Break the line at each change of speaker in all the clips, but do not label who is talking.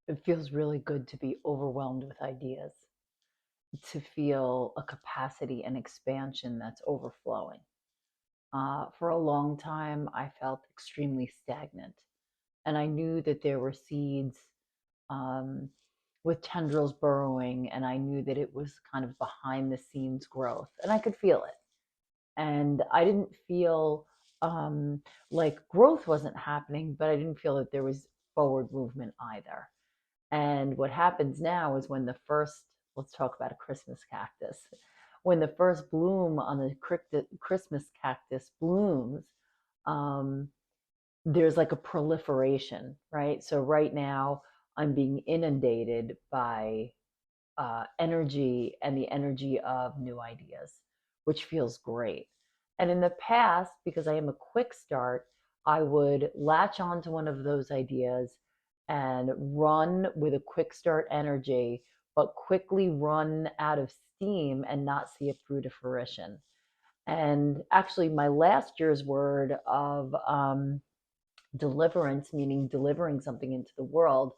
It feels really good to be overwhelmed with ideas, to feel a capacity and expansion that's overflowing. For a long time, I felt extremely stagnant, and I knew that there were seeds um, with tendrils burrowing, and I knew that it was kind of behind the scenes growth, and I could feel it. And I didn't feel like growth wasn't happening, but I didn't feel that there was forward movement either. And what happens now is when the first, let's talk about a Christmas cactus, when the first bloom on the Christmas cactus blooms, um, there's like a proliferation, right? So right now, I'm being inundated by energy and the energy of new ideas, which feels great. And in the past, because I am a quick start, I would latch on to one of those ideas and run with a quick start energy, but quickly run out of steam and not see it through to fruition. And actually, my last year's word of deliverance, meaning delivering something into the world,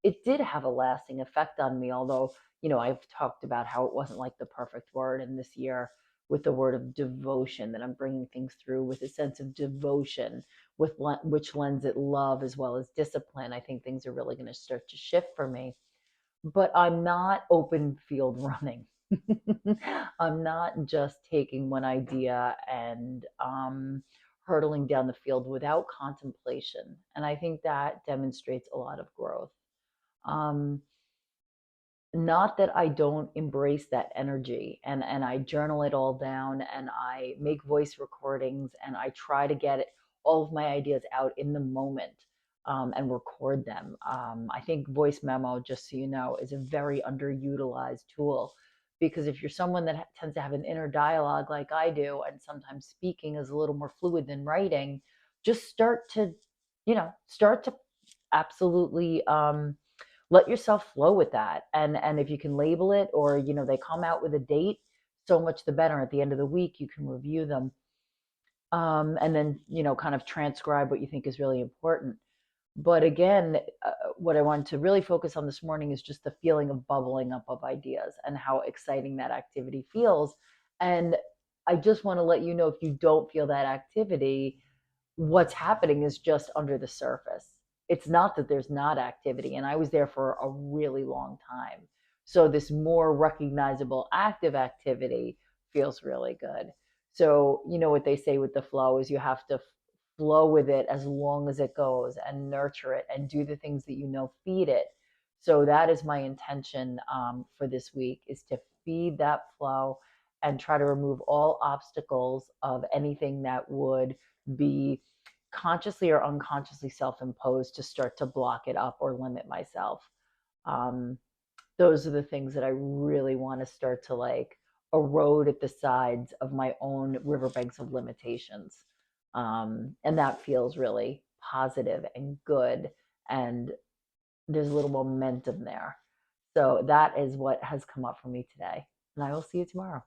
it did have a lasting effect on me. Although, I've talked about how it wasn't like the perfect word. And this year, with the word of devotion, that I'm bringing things through with a sense of devotion, with which lends it love as well as discipline, I think things are really going to start to shift for me. But I'm not open field running. I'm not just taking one idea and hurtling down the field without contemplation. And I think that demonstrates a lot of growth. Um, Not that I don't embrace that energy, and I journal it all down, and I make voice recordings, and I try to get all of my ideas out in the moment, and record them. I think voice memo, just so you know, is a very underutilized tool, because if you're someone that tends to have an inner dialogue like I do, and sometimes speaking is a little more fluid than writing, just start to absolutely let yourself flow with that. And if you can label it, or they come out with a date, so much the better. At the end of the week, you can review them, and then kind of transcribe what you think is really important. But again, what I wanted to really focus on this morning is just the feeling of bubbling up of ideas and how exciting that activity feels. And I just want to let you know, if you don't feel that activity, what's happening is just under the surface. It's not that there's not activity, and I was there for a really long time. So this more recognizable active activity feels really good. So, what they say with the flow is you have to flow with it as long as it goes, and nurture it and do the things that feed it. So that is my intention for this week, is to feed that flow and try to remove all obstacles of anything that would be consciously or unconsciously self-imposed to start to block it up or limit myself. Um, those are the things that I really want to start to like erode at the sides of my own riverbanks of limitations. And that feels really positive and good. And there's a little momentum there. So that is what has come up for me today. And I will see you tomorrow.